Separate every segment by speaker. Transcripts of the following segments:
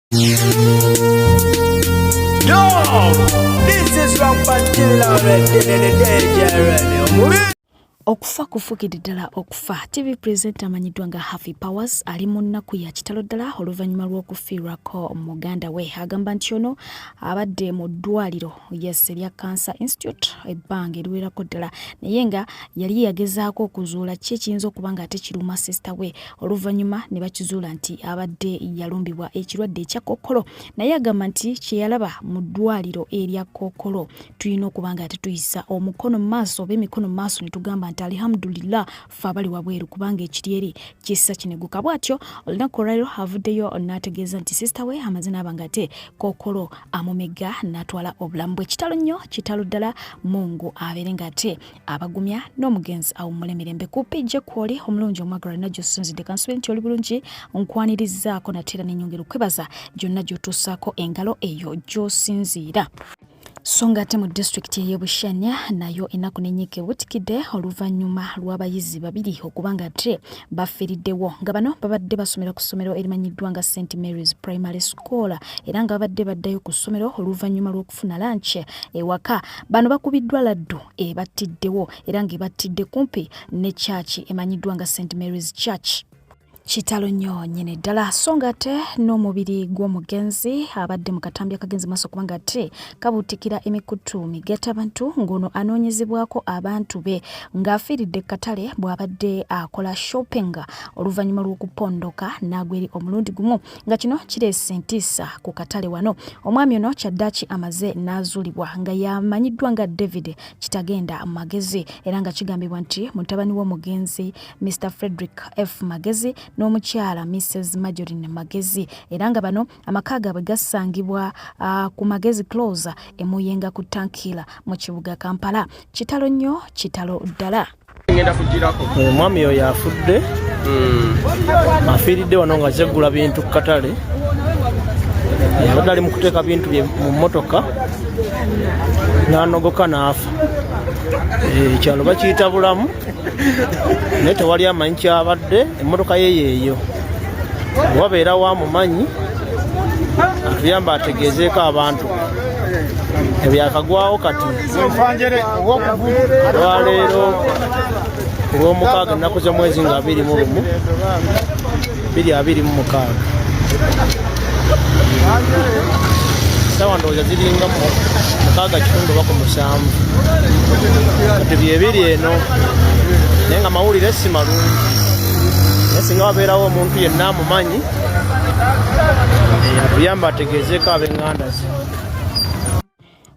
Speaker 1: Yo, this is Rampant Killer already, the
Speaker 2: Okufa kufukidde ddala okufa. TV presenter amanyiddwa nga Happy Powers ali mu nnaku ya kitalo ddala oluvannyuma lw'okufiirwako muganda we. Agamba nti ono abadde mu ddwaliro erya Cancer Institute ebbanga eriwerako ddala naye nga yali yagezaako okuzuula ki ekiyinza okuba nga ate kiruma sister we. Oluvannyuma ne bakizuula nti abadde yalumbibwa ekirwadde ekya Kkookolo naye agamba nti kye yalaba mu ddwaliro erya Kkookolo tulina okuba nga ate tuyisa omukono mu maaso oba emikono mu maaso ne tugamba nti alhamdulillah fe abali wabweru kubanga ekiri eri kissa kineguka. Bw'atyo olunaku olwaliro avuddeyo n'ategeeza nti sister we amaze n'aba nga ate Kkookolo amumega n'atwala obulamu bwe. Kitalo nnyo kitalo ddala Mungu abeere nga ate abagumya n'omugenzi awummula emirembe. Ku pijje kwoli omulungi omwagalwa najjo sinzidde kansubire nti oli bulungi nkwanirizaako nateera n'ennyongera okwebaza gyonna gy'otuusaako engalo eyo gy'osinziira. Songa ate mu district y'e Bushanya nayo ennaku n'ennyike ebutikidde oluvannyuma lw'abayizi babiri okuba nga ate bafiiriddewo nga bano babadde basomera ku ssomero erimanyiddwa nga St Mary's Primary School era nga babadde baddayo ku ssomero oluvannyuma lw'okufuna lunch ewaka. Bano bakubiddwa laddu ebattiddewo era ng'ebattidde kumpi ne church emanyiddwa nga St Mary's Church. Kitalo nnyo nnyene ddala songa ate n'omubiri gw'omugenzi abadde mu katambi akagenzi maaso kubanga ate kabuutikira emikutu migata abantu ng'ono anoonyezebwako abantu be ng'afiiridde katale bw'abadde akola shopping oluvannyuma lw'okupondoka n'agweri omulundi gumu nga kino kireese entiisa ku katale wano. Omwami ono kyaddaaki amaze n'azuulibwa nga yamanyiddwa nga David Kitagenda Magezi era nga kigambibwa nti mutabani w'omugenzi Mr Frederick F Magezi n'omukyala Mrs Marjorie Magezi era nga bano amaka gaabwe gasangibwa ku Magezi Close emuyenga ku Tankila mu kibuga Kampala. Kitalo nnyo kitalo ddala.
Speaker 3: Omwami oyo yafudde afiiridde wano nga zeggula bintu ku katale yabadde ali mu kuteeka bintu bye mu mmotoka n'anogoka n'afa. Ekyalo bakiyita bulamu naye tewali amanyi kyabadde. Emmotoka ye yeeyo wabeera wamumanyi atuyamba ategeezeeko abantu ebyakagwawo kati olwaleero olw'omukaaga ennaku z'omwezi nga 2026 sawa ndowooza ziringa mu 6.7 kati byebiri eno naye nga mawulire si malungi naye singa wabeerawo omuntu yenna amumanyi atuyamba ategeezeeko ab'enganda ze.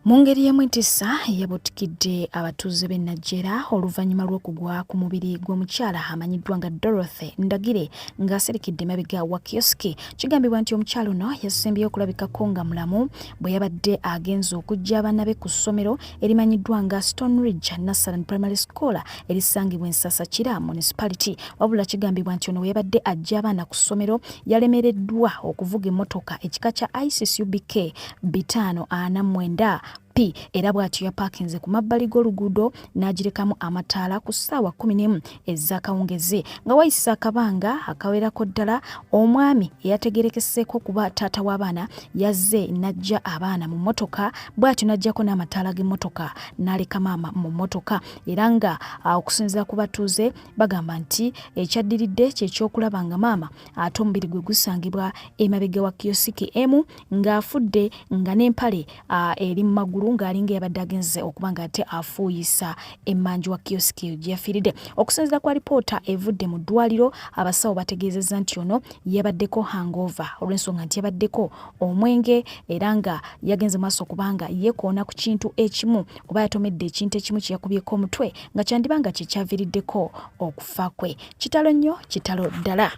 Speaker 2: Mu ngeri y'emu entiisa yabutikidde abatuuze b'e Najjera oluvannyuma lw'okugwa ku mubiri gw'omukyala amanyiddwa nga Dorothy Ndagire ng'aserikidde emabega wa kioski. Kigambibwa nti omukyala ono yasembyeyo okulabikako nga mulamu bwe yabadde agenza okujja abaana be ku ssomero erimanyiddwa nga Stone Ridge Nursery Primary School erisangibwa e Nsasakira Municipality. Wabula kigambibwa nti ono bwe yabadde ajja abaana ku ssomero yalemereddwa okuvuga emmotoka ekika kya Isuzu BK 549 P era bw'atyo yapaakinze ku mabbali g'oluguudo n'agirekamu amataala ku ssaawa 11 ez'akawungezi nga wayisa akabanga akawerako ddala omwami eyategerekeseeko kuba taata w'abaana yazze n'ajja abaana mu mmotoka bw'atyo n'ajjako n'amataala g'emmotoka n'aleka maama mu mmotoka era nga okusinziira ku batuuze bagamba nti ekyaddiridde kyekyokulaba nga maama ate omubiri gwe gusangibwa emabega wa kiyosiki emu ng'afudde nga n'empale eri mu magulu ng'alinga yabadde agenze okuba nga ate afuuyisa emmanju wa kiyosiki eyo gye yafiiridde. Okusinziira kwa lipoota evudde mu ddwaliro abasawo bategeezezza nti ono yabaddeko hangover olw'ensonga nti yabaddeko omwenge era nga yagenze maaso kubanga yeekoona ku kintu ekimu kuba yatomedde ekintu ekimu kye yakubyeko omutwe nga kyandibanga kye kyaviiriddeko okufa kwe. Kitalo nnyo kitalo ddala.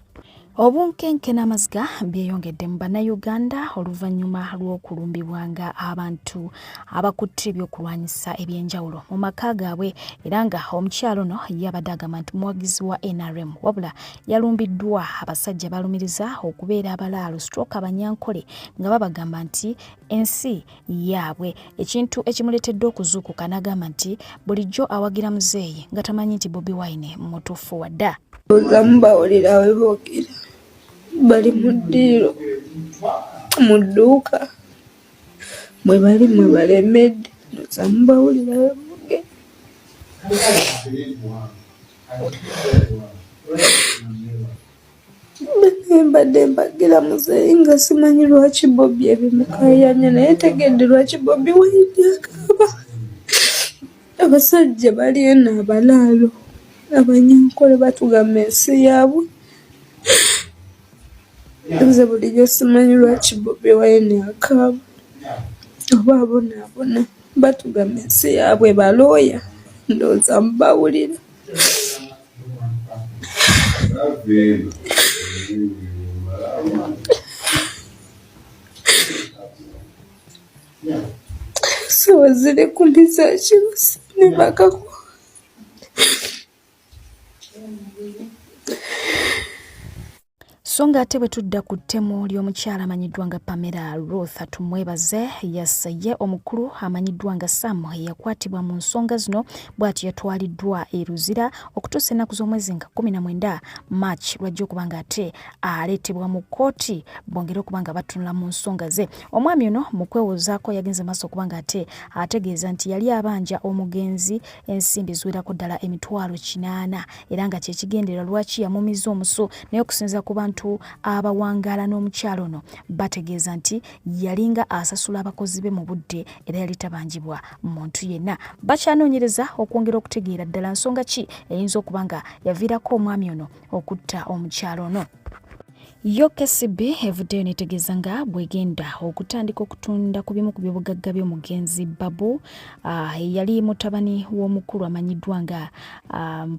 Speaker 2: Obunkenke n'amaziga byeyongedde mu bannayuganda oluvannyuma lw'okulumbibwanga abantu abakutte ebyokulwanyisa eby'enjawulo mu maka gaabwe era nga omukyalo ono yabadde agamba nti muwagizi wa NRM wabula yalumbiddwa abasajja balumiriza okubeera abalaalo stroke abanyankole nga babagamba nti ensi yaabwe. Ekintu ekimuleetedde okuzuukuka n'agamba nti bulijjo awagira muzeeyi nga tamanyi nti Bobi Wine mutuufu wadda.
Speaker 4: Bawulira we boogera bali mu ddiiro mu dduuka mwe balemedde ndoza mubawulira bavuge mbadde mbagira muzeeyi nga simanyi lwaki Bobi ebimukayanya naye tegedde lwaki Bobi Wine akaaba. Abasajja bali eno abalaalo abanyankole batugamba ensi yaabwe. Nze bulijjo simanyi lwaki Bobi Wine akaaba oba abonaabona batugamba ensi yaabwe balooya ndowooza mubawulira. So zile 10 za kiro sinebakako.
Speaker 2: So ng'ate bwe tudda ku ttemu ly'omukyala amanyiddwa nga Pamela Ruth tumwebaze yasaye omukulu amanyiddwa nga Sam yakwatibwa mu nsonga zino bw'ati yatwaliddwa e Luzira okutuusa ennaku z'omwezi nga 19 March lwajja okuba ng'ate aleetebwa mu kkooti bongere okuba nga batunula mu nsonga ze. Omwami ono mu kwewozaako yagenze maaso okuba ng'ate ategeeza nti yali abanja omugenzi ensimbi ziwerako ddala emitwalo 80 era nga kye kigendera lwaki yamumiza omusu naye okusinza ku bantu abawangaala n'omukyalo ono bategeeza nti yalinga asasula abakozi be mu budde era yali tabanjibwa muntu yenna. Bakyanoonyereza okwongera okutegeera ddala nsonga ki eyinza okuba nga yaviirako omwami ono okutta omukyalo ono. UKCB evuddeyo netegeeza nga bwegenda okutandika okutunda ku bimu ku byobugagga by'omugenzi Babu yali mutabani w'omukulu amanyiddwa nga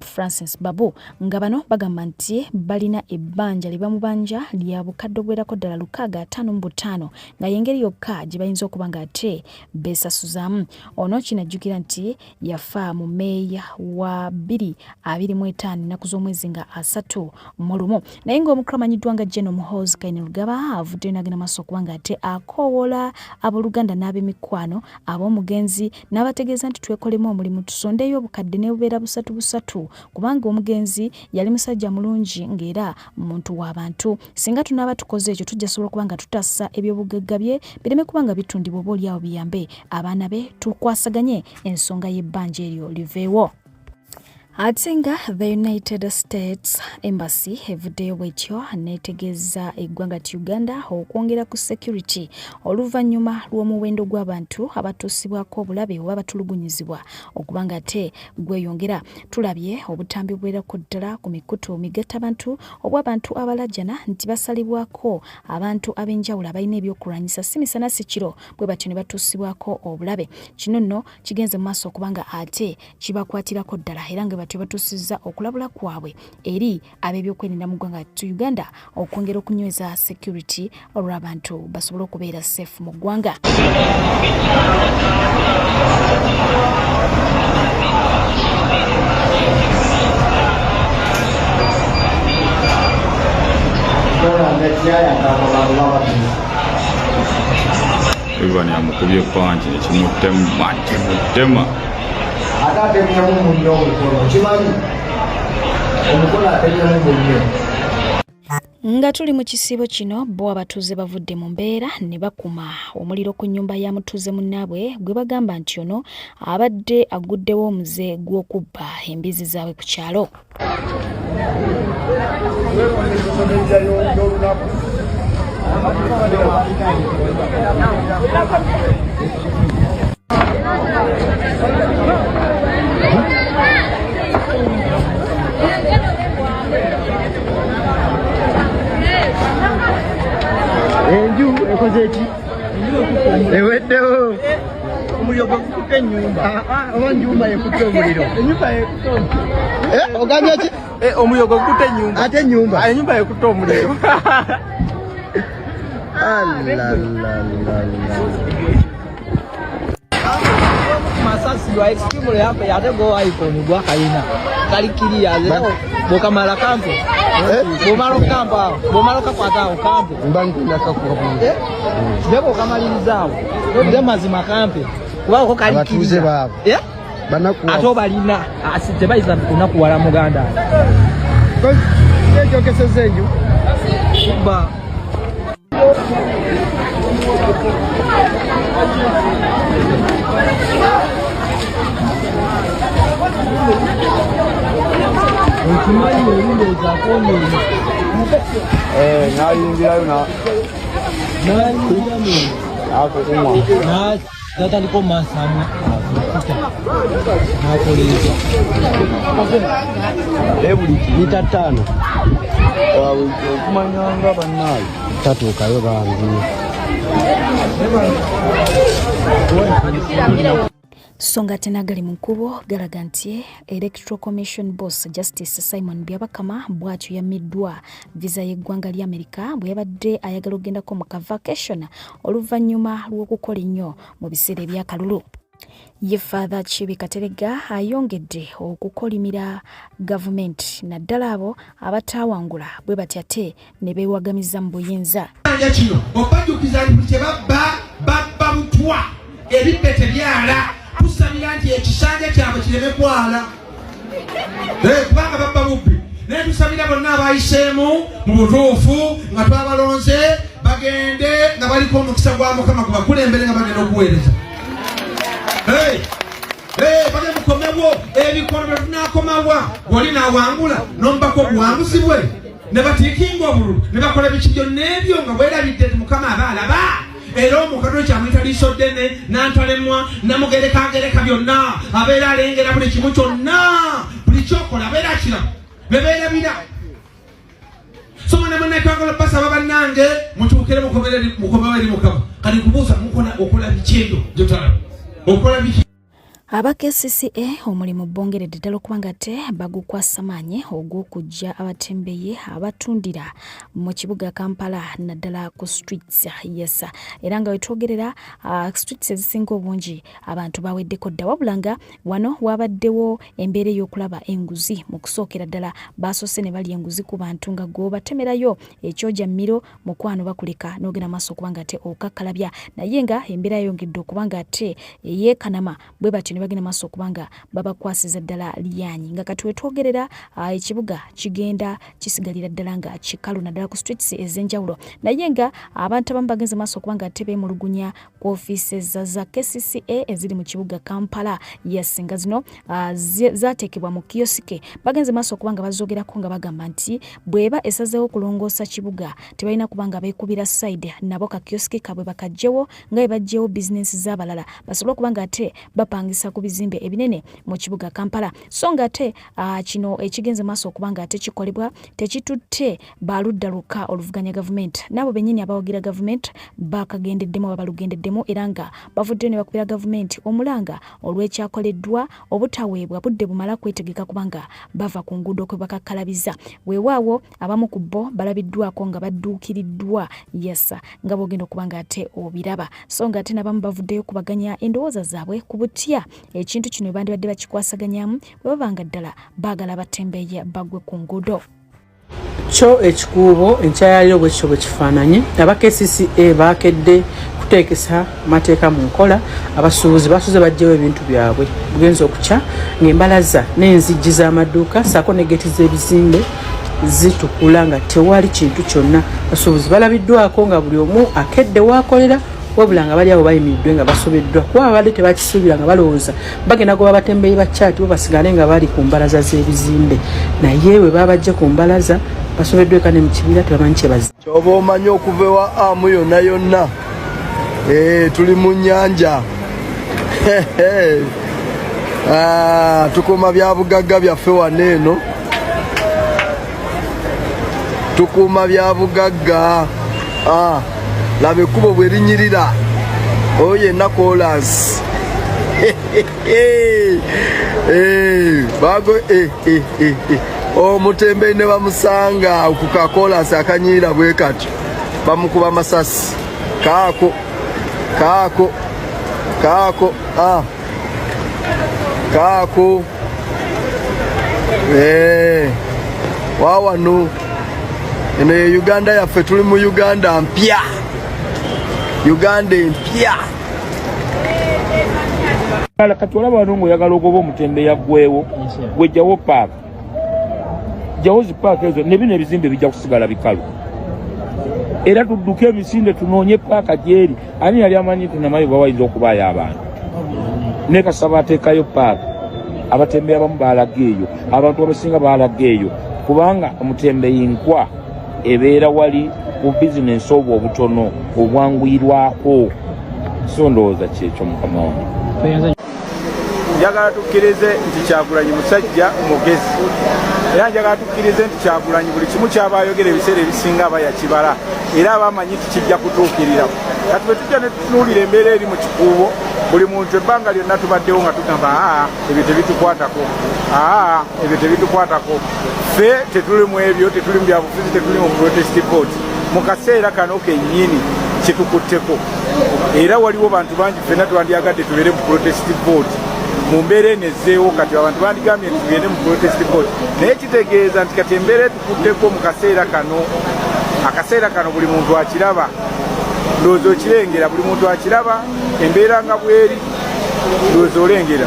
Speaker 2: Francis Babu nga bano bagamba nti balina ebbanja lye bamubanja lya bukadde obwerako ddala 655 nga yengeri yokka gye bayinza okuba nga ate beesasuzaamu. Ono kinajjukira nti yafa mu Meeya wa 2025 ennaku z'omwezi nga 31 naye ng'omukulu amanyiddwa nga General Muhoozi Kainerugaba avuddeyo n'agenda maaso okuba ng'ate akoowola abooluganda n'ab'emikwano ab'omugenzi n'abategeeza nti twekolemu omulimu tusondeyo obukadde ne bubeera busatu kubanga omugenzi yali musajja mulungi ng'era muntu w'abantu. Singa tunaaba tukoze ekyo tujja sobola okuba nga tutassa ebyobugagga bye bireme kuba nga bitundibwa oba oli awo biyambe abaana be tukwasaganye ensonga y'ebbanja eryo liveewo. Ate nga the United States Embassy evuddeyo bwetyo neetegeeza eggwanga ti Uganda okwongera ku security oluvannyuma lw'omuwendo gw'abantu abatuusibwako obulabe oba abatulugunyizibwa okuba nga ate gweyongera. Tulabye obutambi bwerako ddala ku mikutu migattabantu obw'abantu abalajjana nti basalibwako abantu ab'enjawulo abalina ebyokulwanyisa si misana si kiro bwe batyo ne batuusibwako obulabe. Kino nno kigenze mu maaso okuba nga ate kibakwatirako ddala era nga batyo batuusizza okulabula kwabwe eri ab'ebyokwerinda mu ggwanga tu Uganda okwongera okunyweza security olw'abantu basobole okubeera safe mu ggwanga.
Speaker 5: Everyone yamukubye panchi ekimutema
Speaker 1: atatemyamu munno omukono kimanyi omukono atemyamu munno.
Speaker 2: Nga tuli mu kisibo kino bo abatuuze bavudde mu mbeera ne bakuma omuliro ku nnyumba ya mutuuze munnaabwe gwe bagamba nti ono abadde aguddewo omuze gw'okubba embizi zaabwe ku kyalo.
Speaker 3: Enju ekoze ki? Eweddewo. Omuliro gukutte ennyumba. Oba ennyumba yekutte omuliro. Ennyumba yekutte omuliro. Ogambye ki? Omuliro gukutte ennyumba. Ate ennyumba? Ennyumba yekutte omuliro. Masasi lwa extreme yampe yate go iPhone gwa kalina. Kali kiriya leo bokamala kampo. Bomalo kampa, bomalo kakwata okampo. Mbangi nakakwa bunge. Debo kamalirizawo. Nde mazima kampe. Kuba ko kali kiriya. Banaku. Ato balina asite bayiza kunakuwala muganda. Ekyo kesezenju. Kuba
Speaker 1: nayingirayo
Speaker 3: nataliko masamu
Speaker 1: buli kiyita 5 okumanyanga bannayo tatuukayo bangi.
Speaker 2: Songa tena gali mu nkubo galaga nti Electoral Commission Boss Justice Simon Byabakama bw'atyo yamiddwa visa y'eggwanga lya America bwe yabadde ayagala ogendako mu vacation oluvannyuma lw'okukola ennyo mu biseera ebyakalulu. Ye Father Chibi Katerega ayongedde okukolimira gavumenti naddala abo abatawangula bwe batya ate ne beewagamiza mu buyinza.
Speaker 6: Kino obajjukiza nti babba butwa ebipete byala tusabira nti ekisanja kyabwe kireme kwala kubanga babba bubbi naye tusabira bonna abayiseemu mu butuufu nga twabalonze bagende nga baliko omukisa gwa Mukama gubakulembere nga bagenda okuweereza. Bage mukomebwo ebikono bye tunaakomawa oli naawangula n'omubaka obuwanguzibwe ne batiikinga obululu ne bakola biki byonna ebyo nga bwerabidde nti Mukama aba alaba. Era omukadde kyamuyita liiso ddene nantalemwa namugerekagereka byonna abeera alengera buli kimu kyonna buli kyokola abeera akiramu bebeerabira. So mwana mwana twagala basaba bannange mutuukire mukomewo eri Mukama kati kubuuza okola biki ebyo gyotala okola biki.
Speaker 2: Aba KCCA omulimu bongeredde ddala okubanga ate bagukwasa maanyi ogw'okujja abatembeeye abatundira mu kibuga Kampala naddala ku streets yes era nga wetwogerera streets ezisinga obungi abantu baweddeko dda wabulanga wano wabaddewo embeera y'okulaba enguzi mu kusookera ddala baasose ne bali enguzi ku bantu nga gwobatemerayo ekyoja mmiro mukwano bakuleka n'ogenda maaso okubanga ate okakkalabya naye nga embeera yayongedde okubanga ate eyeekanama bwe batyo bagenda maaso okubanga babakwasiza ddala lyanyi nga kati wetwogerera ekibuga kigenda kisigalira ddala nga kikalu naddala ku streets ez'enjawulo naye nga abantu abamu bagenze maaso okubanga ate beemulugunya ku offices za KCCA eziri mu kibuga Kampala yes nga zino zaateekebwa mu kiyosike bagenze maaso okubanga bazoogerako nga bagamba nti bweba esazeewo okulongoosa kibuga tebalina kubanga beekubira side nabo ka kiyosike kabwe bakajjewo nga bwe bajjewo bizinensi z'abalala basobole okubanga ate bapangisa ku bizimbe ebinene mu kibuga Kampala so nga ate kino ekigenze maaso okubanga ate kikolebwa tekitutte baludda luka oluvuganya gavumenti nabo bennyini abawagira gavumenti bakagendeddemu abalugendeddemu era nga bavuddeyo ne bakubira gavumenti omulanga olw'ekyakoleddwa obutaweebwa budde bumala kwetegeka kubanga bava ku nguudo kwe bakakkalabiza weewaawo abamu ku bo balabiddwako nga badduukiriddwa yes nga bogenda okubanga ate obiraba so nga ate n'abamu bavuddeyo kubaganya endowooza zaabwe ku butya ekintu kino bandibadde bakikwasaganyamu bwe babanga ddala baagala batembeeye bagwe ku nguudo
Speaker 7: kyo ekikuubo enkyayaliro bwekityo bwe kifaananye aba KCCA baakedde kuteekesa mateeka mu nkola abasuubuzi basuze bajjewo ebintu byabwe bugenza okukya ng'embalaza n'enzijji z'amaduuka saako ne geeti z'ebizimbe zitukula nga tewali kintu kyonna abasuubuzi balabiddwako nga buli omu akedde waakolera wabula nga bali abo bayimiddwe nga basobeddwa kuba babadde tebakisuubira nga balowooza bagenda goba batembeeyi ba chaati bo basigale nga bali ku mbalaza z'ebizimbe naye bwe babajja ku mbalaza basobeddwe kane mu kibira tebamanyi kye bazza
Speaker 1: kyoba omanyi okuva ewa amu yonna yonna tuli mu nnyanja tukuuma bya bugagga byaffe wano eno tukuuma bya bugagga laba ekkubo bwe linyirira oyo yenna kolansi bago omutembeyi ne bamusanga ku kakolansi akanyirira bwe katyo bamukuba masasi kaako wawano eno ye Uganda yaffe tuli mu Uganda mpya Uganda empya
Speaker 8: kati olaba wano ng'oyagala ogoba omutembeeyi yaggweewo gwejjawo paaka jawo zi paaka ezo ne bino ebizimbe bijja kusigala bikalu era tudduke emisinde tunoonye paaka gyeri ani yali amanyi nti Namayuba wayinza okubaayo abantu ne Kasaba ateekayo paaka abatembeyi abamu baalaga eyo abantu abasinga baalaga eyo kubanga omutembeyi nkwa ebeera wali ku bizinensi obwo obutono obwanguyirwako so ndowooza kyekyo mukama wange.
Speaker 9: Njagala tukkirize nti Kyagulanyi musajja mugezi era njagala tukkirize nti Kyagulanyi buli kimu ky'abayogera ebiseera ebisinga aba yakibala era abamanyi tikijja kutuukirira. Kati bwe tujja ne tutunuulira embeera eri mu kikuubo buli muntu ebbanga lyonna tubaddewo nga tugamba ebyo tebitukwatako ebyo tebitukwatako ffe tetuli mu ebyo tetuli mu byabufuzi tetuli mu protest vote mu kaseera kano kennyini kitukutteko era waliwo bantu bangi ffenna twandyagadde tubeere mu protest vote mu mbeera enezzeewo kati abantu bandigambye nti tugende mu protest vote naye kitegeeza nti kati embeera etukutteko mu kaseera kano akaseera kano buli muntu akiraba ndowooza okirengera buli muntu akiraba embeera nga bweri ndowooza olengera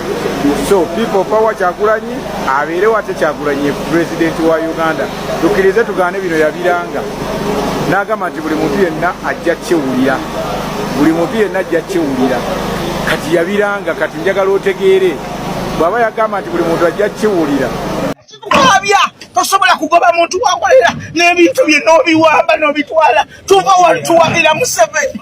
Speaker 9: so people power Kyagulanyi abeere wate Kyagulanyi pulezidenti wa Uganda tukkirize tugaane bino yabiranga n'agamba nti buli muntu yenna ajja kiwulira buli muntu yenna ajja kiwulira kati yabiranga kati njagala otegeere bw'aba yagamba nti buli muntu ajja kiwulira
Speaker 6: tukabya tosobola kugoba muntu wakolera n'ebintu bye n'obiwamba n'obitwala tuva wantuwabira Museveni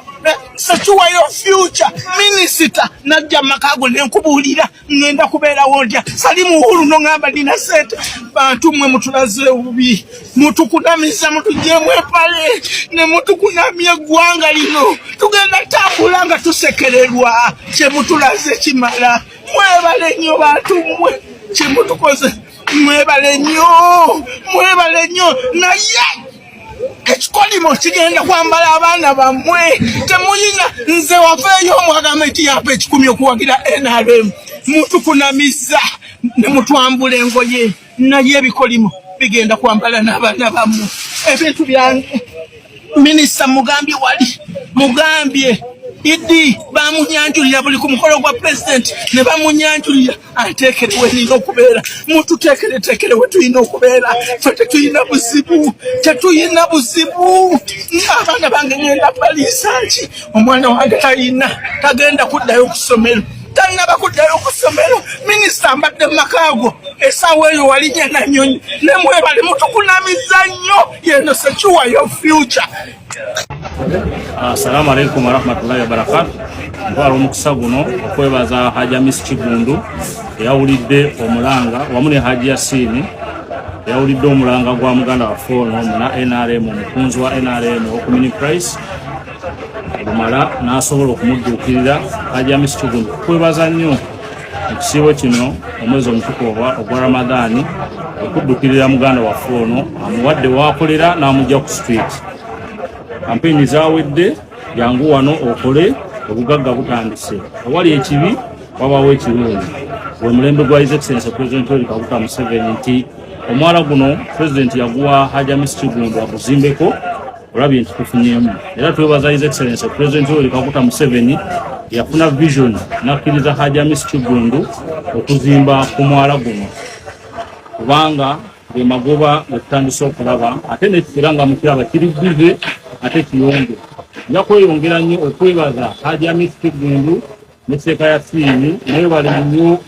Speaker 6: Secure your future minister najja makago nenkubuulira ngenda kubeerawo ntya Salimu Uhuru nongamba nina sente bantu mmwe mutulaze obubi mutukunamiza mutujjemu epale ne mutukunamya eggwanga lino tugenda tambula nga tusekererwa kye mutulaze kimala mwebale nnyo bantu mmwe kye mutukoze mwebale nnyo naye ekikolimo kigenda kwambala abaana bammwe temuyina nze wafeeyo omwagamenti yapa ekikumi okuwagira NRM mutukunamiza ne mutwambula engoye naye ebikolimo bigenda kwambala n'abaana bammwe ebintu byange minisita mugambye Idi bamunyanjulira buli ku mukolo gwa president ne bamunyanjulira ateekerewe nina okubeera mututeekereteekerewe tulina okubeera ffe tetuyina buzibu abaana bange ngenda baliisa ki omwana wange tagenda kuddayo ku ssomero talina bakuddayo ku ssomero minisita mbadde makaago esaawa eyo walinnya nanyonyi nemwebale mutukunamiza nnyo yeno Secure your future.
Speaker 10: Assalamu alaikum warahmatullahi wabarakatuh. Ntwala omukisa guno okwebaza Hajji Hamisi Kigundu yawulidde omulanga wamu ne Hajji Yasin yawulidde omulanga gwa muganda waffe ono na NRM omukunzi wa NRM Okumini Price omala n'asobola okumudduukirira Hajji Hamisi Kigundu okwebaza nnyo ekisiibo kino omwezi omutukuvu ogwa Ramadani okuddukirira muganda waffe ono amuwadde waakolera n'amugja ku street. Kampeni zawedde yangu wano okole obugagga butandise awali ekibi wabawo ekirungi omulembe gwa His Excellency President Yoweri Kaguta Museveni nti omwala guno President yaguwa Hajji Hamisi Kigundu aguzimbeko olabye nti tufunyeemu era twebaza His Excellency President Yoweri Kaguta Museveni yafuna vision nakkiriza Hajji Hamisi Kigundu okuzimba ku mwala guno kubanga ge magoba getutandise okulaba ate nekitera nga mukiraba kiri bive ate kiyonge nja kweyongera nnyo okwebaza Hajji Hamisi Kigundu ne Sseeka Yasin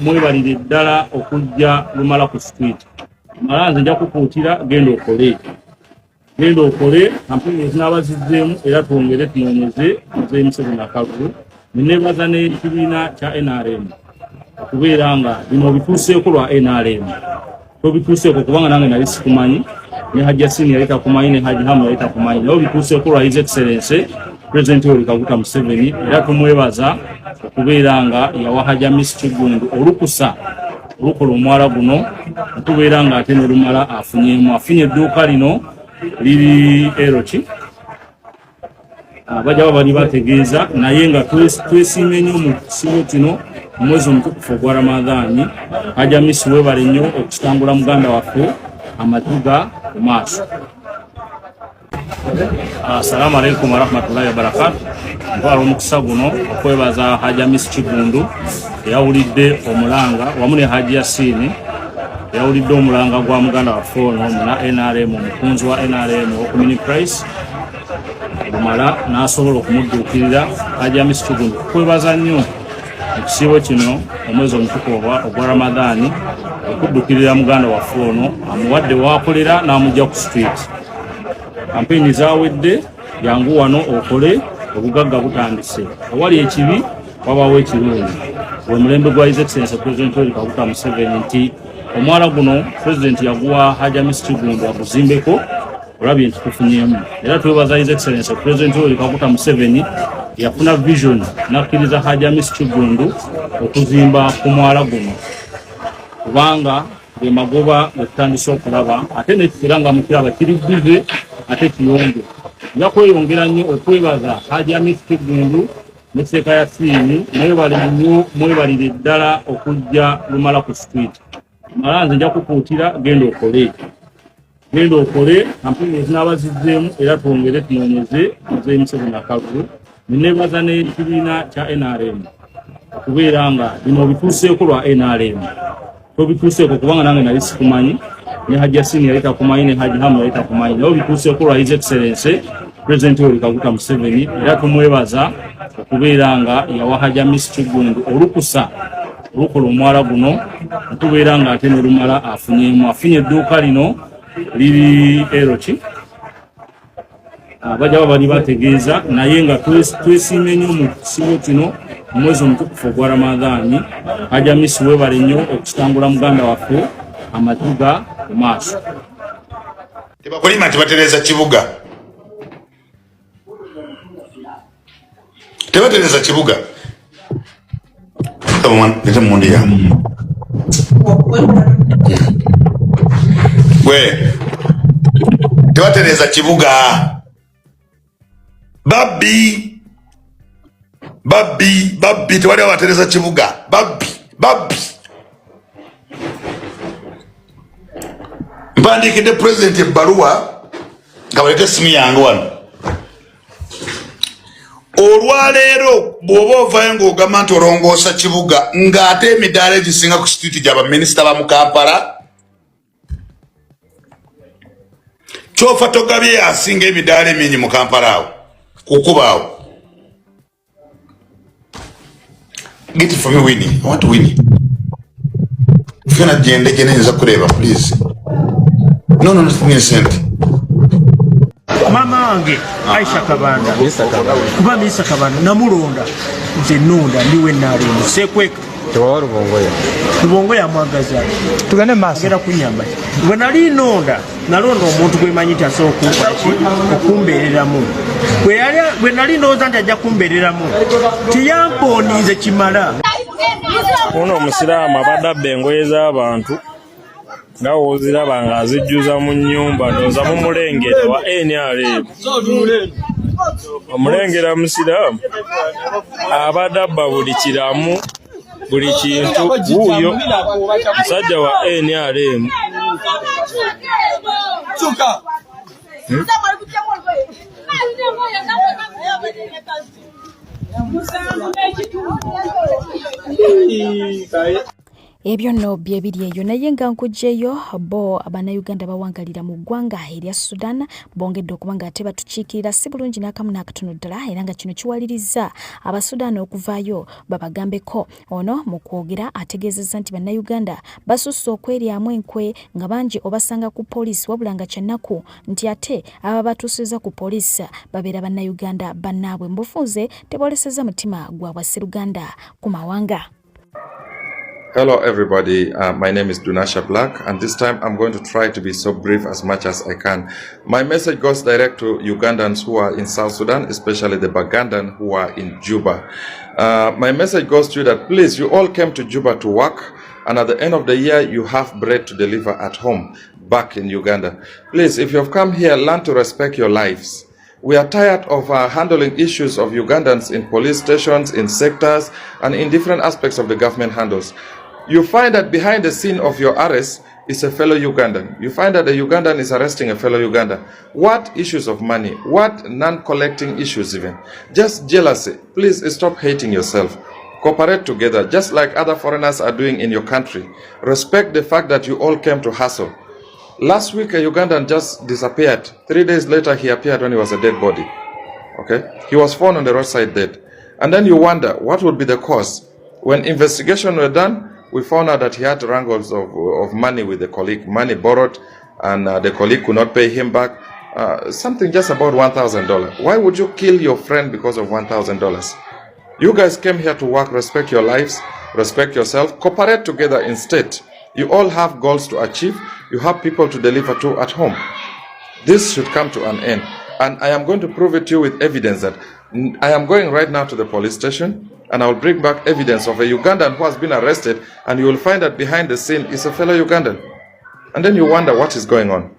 Speaker 10: mwebalire ddala okujja lumala ku street mala nze nja kukuutira genda okole kampeni ezinaaba zizzeemu era twongere tunyonyeze Mzee Museveni akalulu nenebaza n'ekibiina kya NRM okubeera nga bino bituuseeko lwa NRM tobituuseeko kubanga nange nali sikumanyi ne Hajji Yasin yali takumanyi ne Hajji Hamu yali takumanyi naye bituuseeko lwa His Excellency President Yoweri Kaguta Museveni era tumwebaza okubeera nga yawa Hajji Hamisi Kigundu olukusa olukola omwala guno okubeera nga ate ne lumala afunye edduuka lino liri eroki bajja bali bategeeza naye nga twesiimye nnyo mu kisibo kino omwezi omutukufu ogwa Ramadani Hajji Hamisi weebale nnyo okutambula muganda waffe amaziga mu maaso. Assalamu alaikum warahmatullahi wabarakatuh. Ntwala omukisa guno okwebaza Hajji Hamisi Kigundu yawulidde omulanga wamu ne Hajji Yasin yawulidde omulanga gwa muganda waffe ono na NRM omukunzi wa NRM Okumini Price Lumala n'asobola okumudduukirira Hajji Hamisi Kigundu. Twebaza nnyo ekisiibo kino omwezi omutukuvu ogwa Ramadhaani okuddukirira muganda waffe ono amuwadde waakolera n'amugya ku street. Kampeyini zaawedde, jangu wano okole obugagga butandise. Awali ekibi wabaawo ekirungi. Bwe mulembe gwa His Excellency President Yoweri Kaguta Museveni nti omwala guno President yaguwa Hajji Hamisi Kigundu aguzimbeko, olabye nti tufunyeemu. Era twebaza His Excellency President Yoweri Kaguta Museveni yafuna vision n'akkiriza Hajji Hamisi Kigundu okuzimba ku mwala guno. Kubanga ge magoba getutandise okulaba ate nekitera nga mukiraba kiri bize ate kiyonge. Nja kweyongera nnyo okwebaza Hajji Hamisi Kigundu n'Esseeka ya Siini mwebalire ddala okujja Lumala ku street. Mala nze nja kukuutira genda okole kampeyini ezinaaba zizzeemu era twongere tunoonyeze ez'emisebo nakalu. Nenebaza n'ekibiina kya NRM okubeera nga bino bituuseeko lwa NRM. Tobituuseeko kubanga nange nali sikumanyi, ne Hajji Yasini yali takumanyi, ne Hajji Hamu yali takumanyi. Naye bituuseeko lwa His Excellency President Yoweri Kaguta Museveni, era tumwebaza okubeera nga yawa Hajji Hamisi Kigundu olukusa olukola omwala guno, tubeera nga ate ne Lumala afunye edduuka lino liri eroki bajja bali bategeeza, naye nga twesiime nnyo mu kisibo kino omwezi omutukufu ogwa Ramadhaani. Hajji Hamisi weebale nnyo okutambula muganda waffe amatuga mu maaso.
Speaker 11: Tebakulima nti batereza kibuga. Tebatereza kibuga. Leta mundi yamu. Gwe. Tebatereza kibuga. Babbi tewali abatereza kibuga. Babbi. Mpandikidde President ebbaluwa nga balete essimu yange wano. Olwaleero bw'oba ovaayo ng'ogamba nti olongoosa kibuga ng'ate emidaala egisinga ku street gy'abaminisita ba mu Kampala, kyofa togabye asinga emidaala emingi mu Kampala awo kukubaawo. Get it for me, Winnie. I want to win. If you're not gender, please. No, innocent.
Speaker 12: Mama wange Aisha Kabanda kuba Misa Kabanda namulonda nze nonda ndiwe nali musekweka
Speaker 13: tewawala Rubongoya
Speaker 12: mwagaza tugane maso gera kunyamba bwe nali nonda nalonda omuntu gwemanyita asooka okumbeereramu bwe nali ndowooza nti ajja kumbeereramu tiyamponiize kimala.
Speaker 13: ono omusiraamu abadde abba engoye z'abantu nga woziraba nga azijjuza mu nnyumba ndowooza mu mulengera wa NRM. Omulengera musiraamu abadde abba buli kiramu buli kintu wuuyo musajja wa NRM.
Speaker 2: Ebyo nno bye biri eyo naye nga nkugjeyo bo Abannayuganda bawangalira mu ggwanga erya Sudan bongedde okuba nga ate batukiikirira si bulungi n'akamu n'akatono ddala era nga kino kiwaliriza Abasudan okuvaayo babagambeko. Ono mu kwogera ategeezezza nti Bannayuganda basusse okweryamu enkwe nga bangi obasanga ku poliisi wabula nga kyannaku nti ate aba batuusiza ku poliisi babeera Bannayuganda bannaabwe mbufunze teboolesezza mutima gwa Bwasseruganda ku mawanga.
Speaker 14: Hello everybody, my name is Dunasha Black and this time I'm going to try to be so brief as much as I can. My message goes direct to Ugandans who are in South Sudan, especially the Bagandan who are in Juba. My message goes to you that please, you all came to Juba to work and at the end of the year you have bread to deliver at home back in Uganda. Please, if you have come here, learn to respect your lives. We are tired of handling issues of Ugandans in police stations, in sectors, and in different aspects of the government handles. You find that behind the scene of your arrest is a fellow Ugandan. You find that a Ugandan is arresting a fellow Ugandan. What issues of money? What non-collecting issues even? Just jealousy. Please stop hating yourself. Cooperate together, just like other foreigners are doing in your country. Respect the fact that you all came to hustle. Last week, a Ugandan just disappeared. 3 days later, he appeared when he was a dead body. Okay? He was found on the roadside dead. And then you wonder, what would be the cause? When investigation were done, we found out that he had wrangles of money with the colleague, money borrowed, and the colleague could not pay him back. Something just about $1,000. Why would you kill your friend because of $1,000? You guys came here to work, respect your lives, respect yourself, cooperate together instead. You all have goals to achieve. You have people to deliver to at home. This should come to an end. And I am going to prove it to you with evidence that I am going right now to the police station and I will bring back evidence of a Ugandan who has been arrested, and you will find that behind the scene is a fellow Ugandan. And then you wonder what is going on.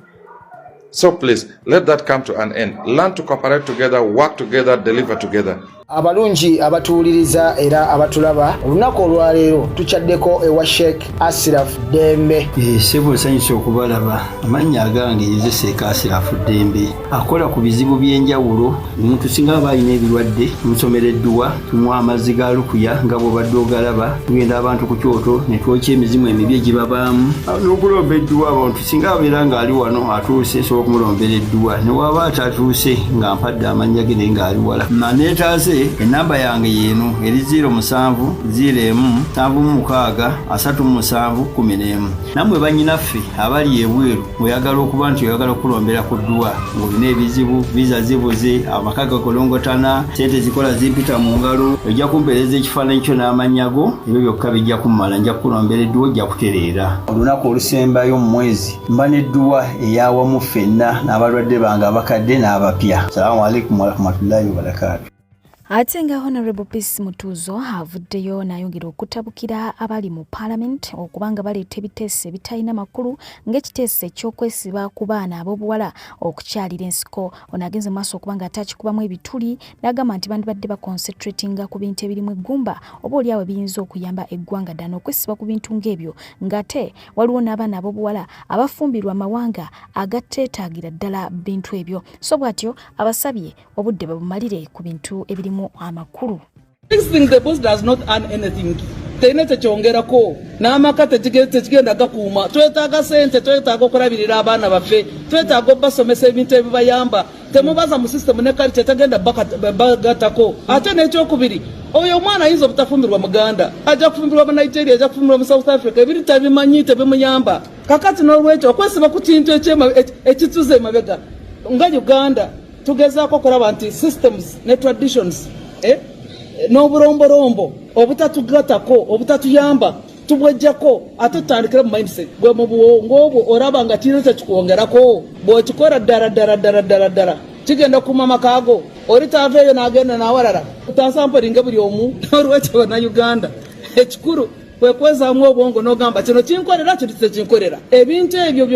Speaker 14: So please, let that come to an end. Learn to cooperate together, work together, deliver together.
Speaker 15: Abalungi abatuuliriza era abatulaba olunaku olwaleero tuchaddeko ewa Sheikh Ashraf Dembe.
Speaker 16: Sebo nsanyusa okubalaba. Amannya agange ye Sheikh Ashraf Dembe akola ku bizibu by'enjawulo. Omuntu singa aba alina ebirwadde tumusomereddwa, tumuwa amazzi ga lukuya nga bw'obadde ogalaba, tugenda abantu ku kyoto ne twokya emizimu emibi egibabaamu n'okulomba edduwa. Abantu singa abeera ng'ali wano atuuse sobola okumulombera edduwa, ne waba atatuuse nga mpadde amannya ge naye ng'ali wala. Naneetaase enamba yange yeno eri 0701763711. Namwe bannyinaffe abali ebweru oyagala okuba nti oyagala okulombera ku dduwa ng'olina ebizibu, viza zibuze, amaka gakolongotana, sente zikola zimpita mu ngalo, ojja kumpeereza ekifaananyi kyo n'amanyago, ebyo byokka bijja kummala, nja kukulombera edduwa, ojja kutereera. Olunaku olusembayo mu mwezi mba n'edduwa eyawamu ffenna n'abalwadde bange abakadde n'abapya. Salaamu alaikum warahmatullahi wabarakatuh.
Speaker 2: Ate nga Honorable Peace Mutuzo avuddeyo n'ayongera okutabukira abali mu Parliament okubanga baleeta ebiteeso ebitalina makulu ng'ekiteeso eky'okwesiba ku baana ab'obuwala okukyalira ensiko. Ono agenze maaso okubanga atakikubamu ebituli, n'agamba nti bandibadde baconcentratinga ku bintu ebirimu eggumba oba oliawo ebiyinza okuyamba eggwanga ddala okwesiba ku bintu ng'ebyo, ng'ate waliwo n'abaana ab'obuwala abafumbirwa amawanga agateetaagira ddala bintu ebyo. So bw'atyo abasabye obudde babumalire ku bintu ebirimu amakulu.
Speaker 17: Next thing, the boss does not earn anything. Tenete chongerako n'amaka tekigenda gakuuma. Twetaaga sente, twetaaga okulabirira abaana baffe, twetaaga basomesa ebintu ebibayamba. Temubaza mu system ne kali tetagenda bagatako. Ate n'ekyokubiri, oyo omwana ayinza obutafumbirwa Muganda, ajja kufumbirwa mu Nigeria, ajja kufumbirwa mu South Africa, ebiri tabimanyi tebimuyamba. Kakati n'olwekyo okwesiba ku kintu ekituze emabega nga Uganda tugezaako okulaba nti systems ne traditions n'obulombolombo obutatugatako obutatuyamba tubwejjako ate tutandikira mu mindset bwe mu buwongo obwo olaba nga kirina kyekikuwongerako bw'okikola ddala kigenda kuma makaago olitaaveeyo n'agenda n'awalala utansampolinge buli omu n'olwekyo bannayuganda ekikulu kwekwezaamu obwongo n'ogamba kino kinkolera kino tekinkolera. Ebintu ebyo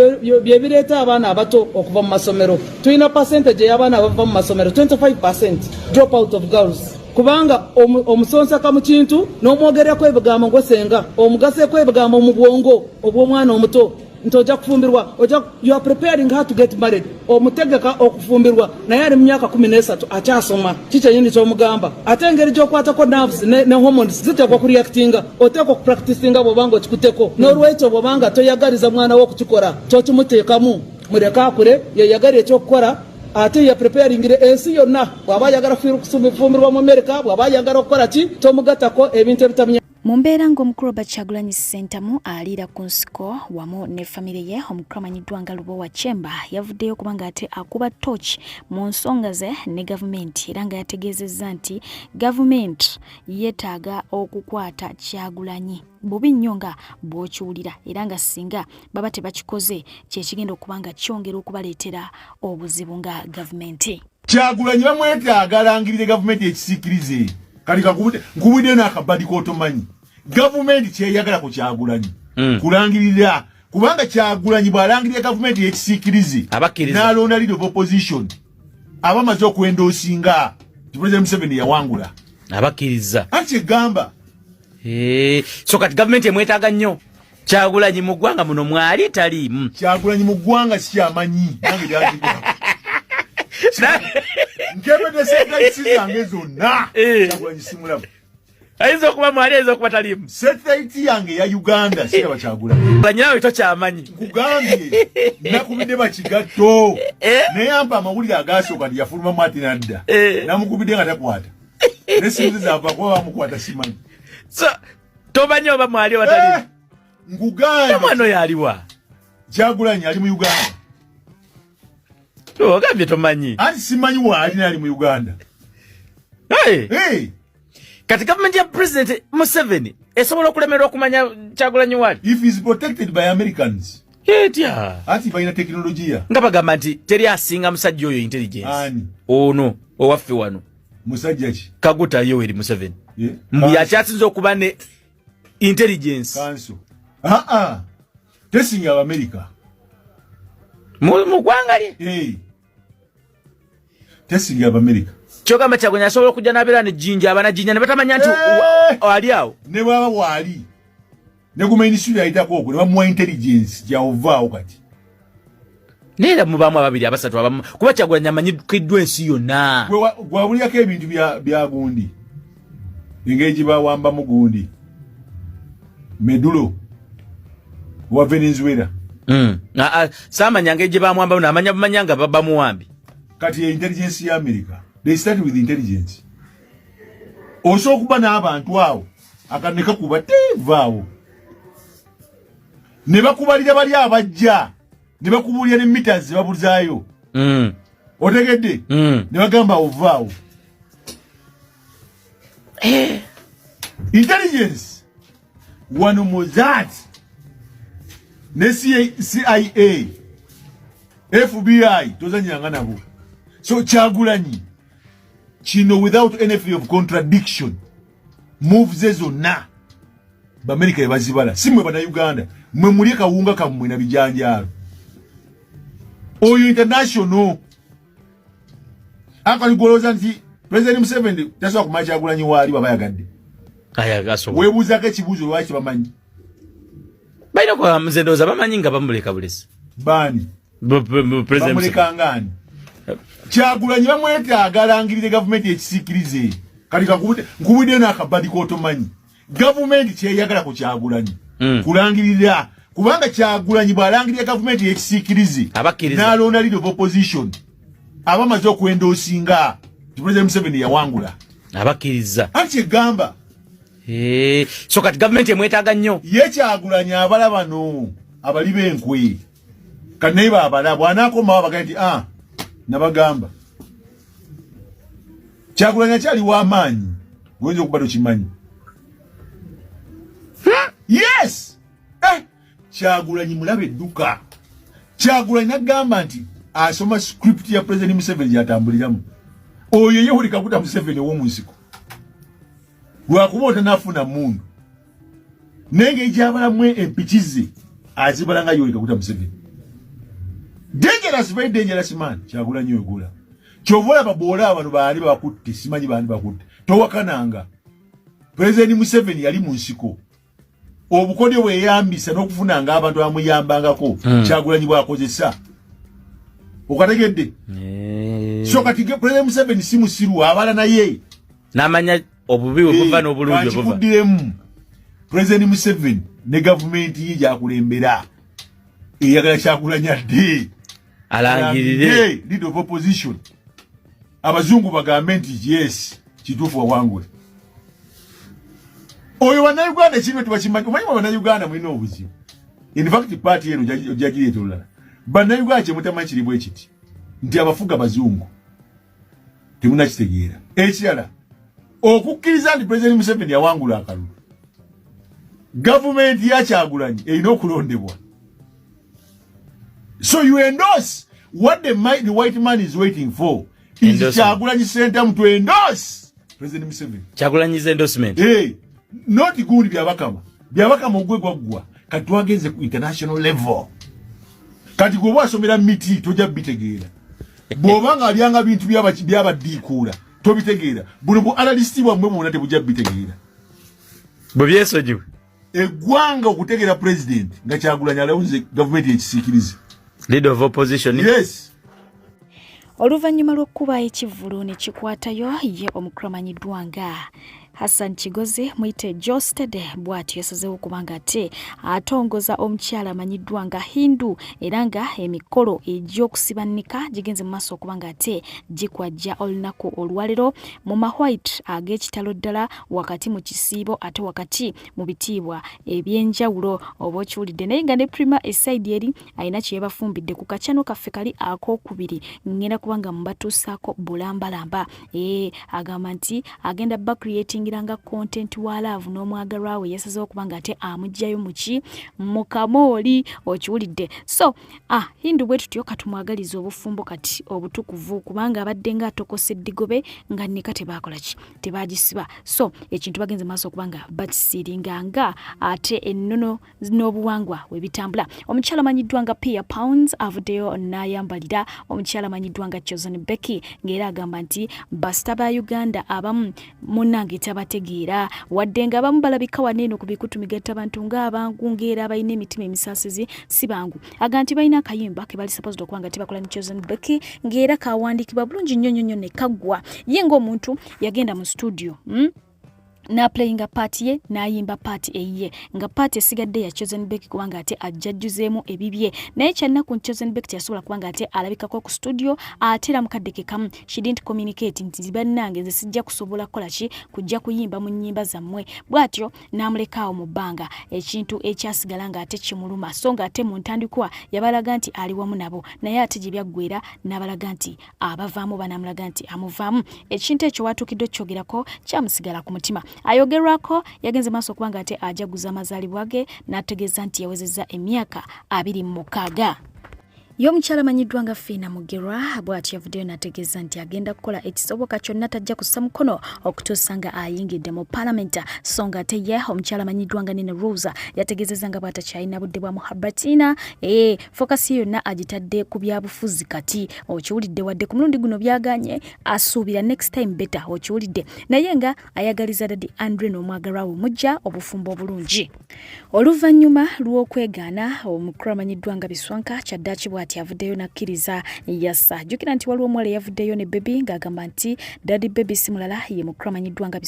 Speaker 17: bye bireeta abaana abato okuva mu masomero. Tulina percentage y'abaana abava mu masomero 25% drop out of girls. Kubanga omusonsaka mu kintu n'omwogerako ebigambo ng'osenga omugaseeko ebigambo mu bwongo obw'omwana omuto nti ojja kufumbirwa, you are preparing her to get married. Omutegeka okufumbirwa naye ali mu myaka 13 akyasoma kikyenyini ky'omugamba. Ate engeri gy'okwatako nerves ne hormones ziteekwa kureactinga, oteekwa okupracticinga bw'obanga okikuteko. N'olwekyo bw'obanga toyagaliza mwana wo okukikola kyokimuteekamu muleka akule yeyagalira ekyokukola ate ya preparingire ensi yonna. Bw'aba ayagala kufumbirwa mu America, bw'aba ayagala okukola ki tomugatako ebintu ebitamenya.
Speaker 2: Mu mbeera ng'omukulu Kyagulanyi Ssentamu aliira ku nsiko wamu ne famire ye, omukulu amanyiddwa nga Lubowa Chemba yavuddeyo kubanga ate akuba torch mu nsonga ze ne gavumenti, era nga yategeezezza nti gavumenti yeetaaga okukwata Kyagulanyi bubi nnyo nga bw'okiwulira, era nga singa baba tebakikoze kyekigenda okuba nga kyongera okubaleetera obuzibu nga gavumenti.
Speaker 18: Kyagulanyi bamwetaaga alangirire gavumenti ekisiikirize. Kali nkubudde n'akabadi k'otomanyi gavumenti kyeyagala ku Kyagulanyi kulangirira, kubanga Kyagulanyi bw'alangirira gavumenti y'ekisiikirize n'alonda leader of opposition abamaze okwendoosinga President Museveni yawangula
Speaker 19: abakkiriza
Speaker 18: anti egamba
Speaker 19: so kati gavumenti emwetaaga nnyo Kyagulanyi mu ggwanga muno mwali taliimu.
Speaker 18: Kyagulanyi mu ggwanga si kyamanyi nange lyazigwa nkebedde seetaisi zange zonna Kyagulanyi simulaba
Speaker 19: Aizo kuba mwali aizo kuba talimu.
Speaker 18: Satellite yange ya Uganda sira bachagula.
Speaker 19: Banyawe tochamanyi.
Speaker 18: Kugambye nakubide bakigatto. Neyamba amawulire agasoka yafuluma Martin Adda. Namukubide nga takwata. Nesimuza ava kwa mukwata simanyi.
Speaker 19: So tobanyo ba mwali watalimu.
Speaker 18: Nguganda
Speaker 19: mwana yaliwa.
Speaker 18: Kyagulanyi ali mu Uganda.
Speaker 19: Ogambye tomanyi.
Speaker 18: Ati simanyi wali ali mu Uganda.
Speaker 19: Hey. Kati government ya President Museveni esobola okulemerwa okumanya Kyagulanyi wali.
Speaker 18: If he is protected by Americans.
Speaker 19: Etya.
Speaker 18: Ati bayina teknolojia.
Speaker 19: Nga bagamba nti teri asinga musajja oyo intelligence.
Speaker 18: Ani?
Speaker 19: Ono owaffe wano.
Speaker 18: Musajja ki?
Speaker 19: Kaguta Yoweri Museveni. Mbu yakyasinza okuba ne intelligence.
Speaker 18: Kanso. Tesinga America.
Speaker 19: Mu gwanga lye.
Speaker 18: Tesinga America.
Speaker 19: Kyogamba Kyagulanyi asobola okujja n'abeera ne jinja abana jinja ne batamanya nti ali awo.
Speaker 18: Ne baba wali. Ne ku ministry ayitako okwo ne bamuwa intelligence gyavaawo kati.
Speaker 19: Neera mu bamu ababiri abasatu abamu kuba Kyagulanyi amanyikiddwa ensi yonna.
Speaker 18: Gwawulyako ebintu bya gundi. Engeri bawamba mu gundi. Medulo wa Venezuela.
Speaker 19: Samanya ngeri bamwamba n'amanya bumanyanga bamuwambi.
Speaker 18: Kati intelligence ya America. They started with intelligence. Oso kuba n'abantu awo akaneka kuba vaawo. Ne bakubalira bali abajja. Ne bakubulira ne meters babuzaayo. Otegedde? Ne bagamba ovaawo. Intelligence. Wano Mossad. Ne CIA. FBI. Tozanyanga nabo. So Kyagulanyi. Chino without any fear of contradiction. Moves zonna. B'Amerika yabazibala. Simwe bana Uganda. Mwe muli kawunga kamwe na bijanjalo. Oyo international. Akali goloza nti President Museveni taswa kumacha Kyagulanyi wali babayagadde.
Speaker 19: Ayagaso.
Speaker 18: Webuza ekibuzo lwaki bamanyi.
Speaker 19: Baina kwa mzendoza bamanyi nga bamuleka bulesi.
Speaker 18: Bani.
Speaker 19: President
Speaker 18: bamuleka ngani. Kyagulanyi bamweta agalangirire government ekisikirize. Kali nkubudde n'akabadi k'otomanyi. Government kyeyagala ku Kyagulanyi. Kulangirira kubanga Kyagulanyi bw'alangirira government ekisikirize. N'alonda leader of opposition. Abamaze okwendoosinga. President Museveni yawangula.
Speaker 19: Abakkiriza.
Speaker 18: Anti gamba.
Speaker 19: So kati government emwetaaga nnyo.
Speaker 18: Ye Kyagulanyi abala bano abali b'enkwe. Kaneiba abala bw'anaakoma abagati nabagamba. Kyagulanyi akyali w'amaanyi. Goyinza okuba tokimanyi. Yes! Kyagulanyi mulabe edduka. Kyagulanyi n'agamba nti asoma script ya President Museveni gy'atambuliramu. Oyo ye Yoweri Kaguta Museveni ow'omu nsiko. Lwakuba otanafuna mundu. Nenge gy'abalamu empikize azibala nga Yoweri Kaguta Museveni. Dangerous, very dangerous man. Kyagulanyi oyogola. Kyovola babola abantu baali bakutte simanyi baali bakutte. Towakananga. President Museveni yali mu nsiko. Obukodyo bwe yambisa n'okufunanga abantu amuyambangako. Kyagulanyi bw'akozesa. Okategedde? So kati President Museveni si musiru abala naye.
Speaker 19: N'amanya obubi obuva n'obulungi obuva.
Speaker 18: Kikuddemu. President Museveni ne government ye gyakulembera. Eyagala Kyagulanyi adde.
Speaker 19: Alangirire.
Speaker 18: Leader of opposition. Abazungu bagambe nti yes, kituufu wawangula. Oyo Bannayuganda ekintu tebakimanyi. Omanyi Bannayuganda mulina obuzibu. In fact party eno ojjagireeta olulala. Bannayuganda kye mutamanyi kiri bwe kiti. Nti abafuga bazungu. Temunakitegeera. Ekirala. Okukkiriza nti President Museveni yawangula akalulu. Government ya Kyagulanyi erina okulondebwa. So you endorse what the white man is waiting for. Is Kyagulanyi Center to endorse President Museveni.
Speaker 19: Kyagulanyi's endorsement.
Speaker 18: Not good byabakama. Byabakama ogwe gwaggwa. Kati twagenze ku international level. Kati gwe wasomera miti tojja bitegeera. Bw'obanga alyanga bintu byabaddiikuula tobitegeera. Buno bu analyst bwammwe mwonna tebujja bitegeera.
Speaker 19: Bwe byesojju.
Speaker 18: Eggwanga okutegeera president nga Kyagulanyi alawuze government ekisiikirize.
Speaker 19: Leader of opposition.
Speaker 18: Yes.
Speaker 2: Oluvannyuma lw'okkuba ekivvulu ne kikwatayo ye omukulu amanyiddwa nga Hassan Kigozi mwite Jostede bwati yasazeewo kubanga ate atongoza omukyala amanyiddwa nga Hindu era nga emikolo egy'okusibanika gigenze mu maaso okubanga ate gikwajja olunaku olwalero mu mahwite ag'ekitalo ddala wakati mu kisiibo ate wakati mu bitiibwa ebyenjawulo oba okiwulidde naye nga ne Prima esaidi eri ayina kye yabafumbidde ku kacano kaffe kali ak'okubiri ngenda kubanga mubatuusaako bulambalamba agamba nti agenda creatingiranga content wa love n'omwagalwa we yasazeewo kubanga ate amugjayo muki mu kamooli okiwulidde so Hindu bwe tutyo katumwagaliza obufumbo kati obutukuvu kubanga abadde nga atokose eddigobe nga nnika tebakola ki tebagisiba so ekintu bagenze maaso kubanga bakisiringanga ate ennono n'obuwangwa we bitambula omukyala amanyiddwa nga Pia Pounds avuddeyo n'ayambalira omukyala amanyiddwa nga Chosen Becky ng'era agamba nti basita ba Uganda abamu munange tabategeera wadde nga abamu balabika waneeno ku bikutumigatta abantu ng'abangungeera abalina emitima emisaasizi si bangu aga nti balina akayimba ke bali supposed okuba nga tebakola ne Chosen Becky ng'era kawandiikibwa bulungi nnyo ne kaggwa ye ng'omuntu yagenda mu studio na playing part ye na yimba part eye nga part esigadde ya Chosen Becky kubanga ate ajjajjuzemu ebibye naye kyannaku Chosen Becky yasobola kubanga ate alabikako ku studio atera mukaddeke kamu she didn't communicate nti bannange nze sijja kusobola kola ki kujja kuyimba mu nnyimba zammwe bwatyo namulekaawo mu bbanga ekintu ekyasigala nga ate kimuluma so nga ate mu ntandikwa yabalaga nti ali wamu nabo naye ate gye byaggwera n'abalaga nti abavaamu banamulaga nti amuvaamu ekintu ekyo watuukidde okyogerako kyamusigala ku mutima ayogerwako yagenze maaso kubanga ate ajaguza amazaalibwa ge n'ategeeza nti yawezezza emyaka 26 y'omukyala amanyiddwa nga Fiina Mugerwa bw'ati yavuddeyo n'ategeeza nti agenda kukola ekisoboka kyonna tajja kussa mukono okutuusa nga ayingidde mu palamenta so nga ate ye omukyala amanyiddwa nga Nina Rosa yategeezezza nga bw'atakyalina budde bwa muhabbatina fokasi yonna agitadde ku byabufuzi kati okiwulidde wadde ku mulundi guno byaganye asuubira next time better okiwulidde naye nga ayagaliza Daddy Andre n'omwagalwa we mujja obufumbo obulungi oluvannyuma lw'okwegaana omukulu amanyiddwa nga Biswanka Kyaddaaki bw'ati avuddeyo n'akkiriza yassa jjukira nti waliwo omuwala yavuddeyo ne Baby ng'agamba nti Daddy Baby si mulala ye mukulu amanyiddwa nga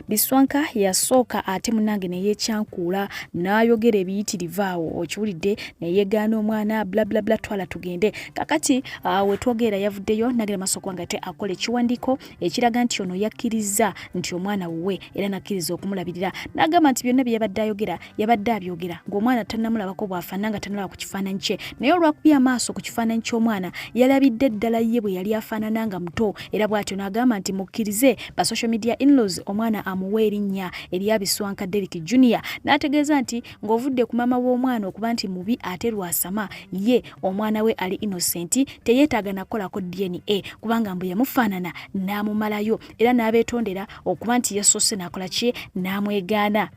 Speaker 2: Biswanka yasooka ate munange ne yeekyankuula n'ayogera ebiyitirivu awo okiwulidde ne yeegaana omwana bla twala tugende kakati we twogera yavuddeyo n'agera maaso kubanga ate akola ekiwandiiko ekiraga nti ono yakkiriza nti omwana wuwe era n'akkiriza okumulabirira n'agamba nti byonna bye yabadde ayogera yabadde abyogera ng'omwana tannamulabako bw'afaana nga tannalaba ku kifaananyi kye naye olwakubya amaaso ku kifaananyi ky'omwana yalabidde ddala ye bwe yali afaanana nga muto era bw'atyo n'agamba nti mukkirize ba social media in-laws omwana amuwa erinnya erya Biswanka Derrick Junior n'ategeeza nti ng'ovudde ku maama w'omwana okuba nti mubi ate lwasama ye omwana we ali innocent teyeetaaga nakolako DNA kubanga mbu yamufaanana n'amumalayo era n'abeetondera okuba nti yasoose n'akola ki n'amwegaana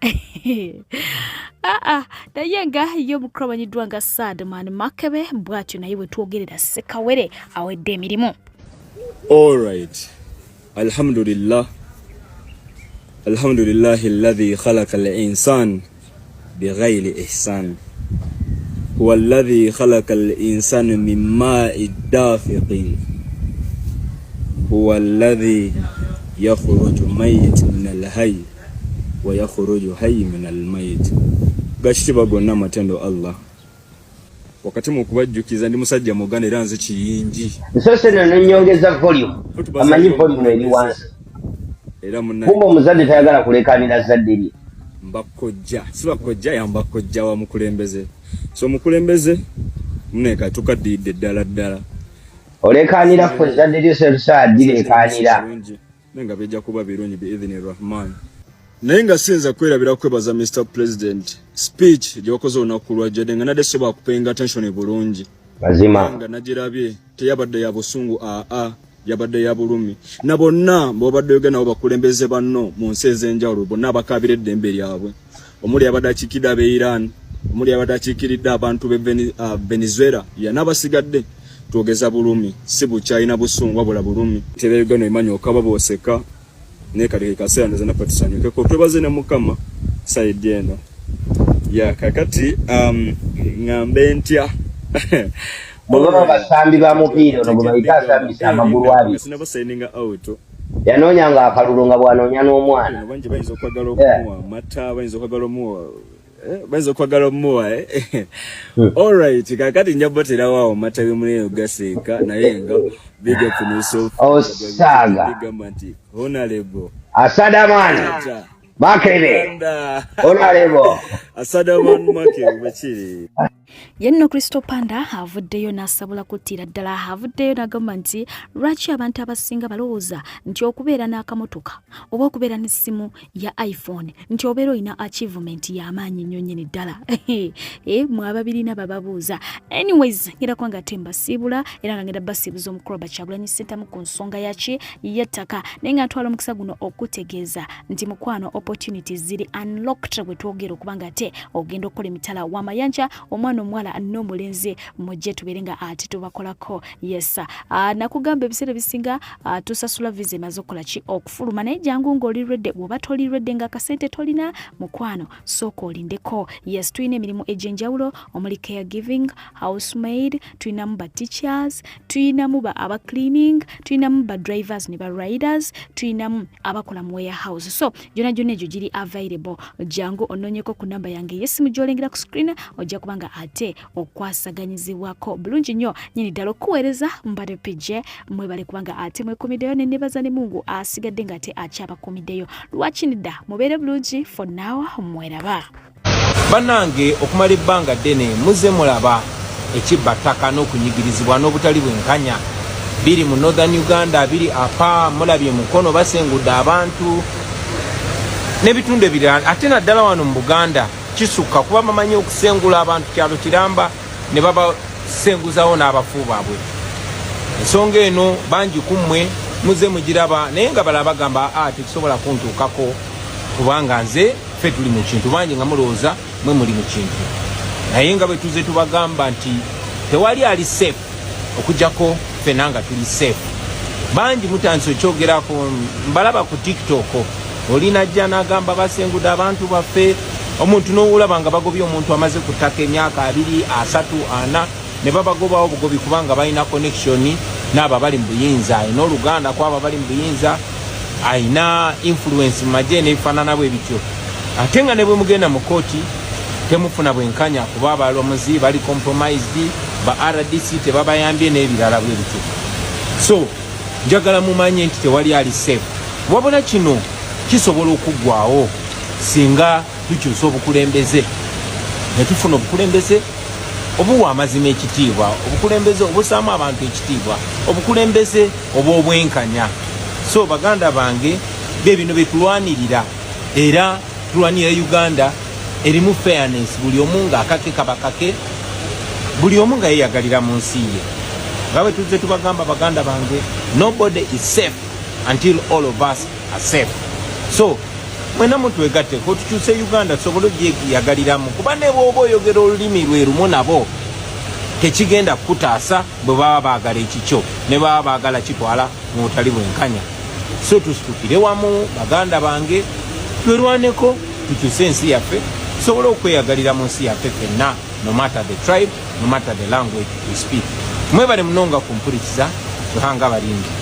Speaker 2: naye nga ye omukulu amanyiddwa nga Sadman Makebe bw'atyo naye bwe twogerera Ssekawere awedde emirimu.
Speaker 13: Alright, alhamdulillahi alladhi khalaqa al-insan bighayri ihsan huwa alladhi khalaqa al-insana min ma'in dafiqin huwa alladhi yakhruju mayyitan min al-hayy wa yakhruju hayy min al-mayyit gakitiibwa gonna amatendo Allah wakati mu kubajjukiza ndi musajja muganda era nze kiyingi
Speaker 20: nsose nonyongeza volume amanyi volume eri wansi
Speaker 13: era
Speaker 20: kumba omuzadde tayagala kulekanira zadde lye
Speaker 13: mbakojja sibakojja yambakojja wa mukulembeze so mukulembeze muneka tukaddiidde ddala
Speaker 20: olekanira ffe zadde lyo setusaadirekanira
Speaker 13: nenga bijja kuba birungi biidhini rahman naye nga sinza kwerabira kwebaza Mr. President speech gyewakoze olunaku lwajjadde nga nadde sobola kupenga attention bulungi
Speaker 20: mazima
Speaker 13: nga nagirabye teyabadde ya busungu yabadde ya bulumi na bonna bobadde yogera nabo bakulembeze banno mu nsi ez'enjawulo bonna abakabira eddembe lyabwe omuli abadde akiikidde ab'e Iran omuli abadde akiikiridde abantu b'e Venezuela n'abasigadde twogeza bulumi si bukyalina busungu wabula bulumi tebeegano emanyi okaba booseka ne kali kaseera nze na patisanyuke ko twebaze ne mukama saidi eno ya kakati ngambe ntya
Speaker 20: baba basambi ba mupiira no baba ikasambisa amagulu ali
Speaker 13: sinaba signing out
Speaker 20: yanonyanga akalulu nga bwanonya n'omwana
Speaker 13: bangi bayinza okwagala okumuwa mata bayinza okwagala omuwa bayinza okwagala omuwa alright kakati njabotera waawo mata bimuneyo gaseeka naye nga big up for yourself
Speaker 20: osaga
Speaker 13: honorable
Speaker 20: Asadaman Makebe honorable
Speaker 13: Asadaman Makebe bachiri
Speaker 2: yenno Kristo Panda avuddeyo n'asabula kuttira ddala avuddeyo n'agamba nti lwaki abantu abasinga balowooza nti okubeera n'akamotoka oba okubeera n'essimu ya iPhone nti obeera olina achievement y'amaanyi nnyo nnyini ddala mwababirina bababuuza anyways ngira kwanga temba siibula era nga ngenda basiibuza omukulu Kyagulanyi Ssentamu ku nsonga yaki y'ettaka naye nga ntwala omukisa guno okutegeeza nti mukwano opportunities ziri unlocked bwe twogera okubanga ate ogenda okukola emitala w'amayanja omwana omuwala n'omulenzi mujje tubeere nga ate tubakolako yes nakugamba ebiseera bisinga tusasula visa emaze okukola ki okufuluma naye jangu ng'oli redde bw'oba toli redde nga akasente tolina mukwano sooka olindeko yes tulina emirimu egy'enjawulo omuli caregiving housemaid tulinamu ba teachers tulinamu ba aba cleaning tulinamu ba drivers ne ba riders tulinamu abakola mu warehouse so gyonna egyo giri available jangu ononyeko ku namba yange yesimu gy'olengera ku screen ojja kubanga ate okwasaganyizibwako bulungi nnyo nyini ddala okuweereza mbade pije mwebale kubanga ate mwekomiddeyo ne nebaza ne Mungu asigadde nga ate akyabakomiddeyo lwaki nidda mubeere bulungi for now mweraba
Speaker 12: bannange okumala ebbanga ddene muze mulaba ekibbattaka n'okunyigirizibwa n'obutali bwenkanya biri mu Northern Uganda biri apa mulabye mukono basengudde abantu n'ebitundu ebirala ate naddala wano mu Buganda kisukka kuba bamanyi okusengula abantu kyalo kiramba ne babasenguzawo n'abafu baabwe ensonga eno bangi kummwe muze mugiraba naye nga balaba bagamba tekisobola kuntuukako kubanga nze ffe tuli mu kintu bangi nga mulowooza mwe muli mu kintu naye nga bwe tuze tubagamba nti tewali ali safe okujjako ffe nanga tuli safe bangi mutandise okyogerako mbalaba ku TikTok olina ajja n'agamba basengudde abantu baffe omuntu n'owulaba nga bagobye omuntu amaze ku ttaka emyaka 2, 3, 4 ne babagobawo obugobi kubanga balina connection n'abo bali mu buyinza ayina oluganda kwabo bali mu buyinza ayina influence mu magye n'ebifaanana bwe bityo ate nga ne bwe mugenda mu kooti temufuna bwenkanya kuba abalamuzi bali compromised ba RDC tebabayambye n'ebirala bwe bityo so njagala mumanye nti tewali ali safe wabula kino kisobola okuggwawo singa tukyusa obukulembeze ne tufuna obukulembeze obuwa amazima ekitiibwa obukulembeze obusaamu abantu ekitiibwa obukulembeze obw'obwenkanya so baganda bange bye bino bye tulwanirira era tulwanirira Uganda erimu fairness buli omu ng'akake kabakake buli omu nga yeyagalira mu nsi ye nga bwe tuze tubagamba baganda bange nobody is safe until all of us are safe so mwena mutwegatteko tukyuse Uganda tusobole ogyeyagaliramu kuba ne bw'oba oyogera olulimi lwe lumu nabo tekigenda kukutaasa bwe baba baagala ekikyo ne baba baagala kitwala mu butali bwenkanya so tusitukire wamu baganda bange twerwaneko tukyuse ensi yaffe tusobole okweyagalira mu nsi yaffe fenna no matter the tribe no matter the language we speak mwebale munonga kumpuliriza tuhanga balindi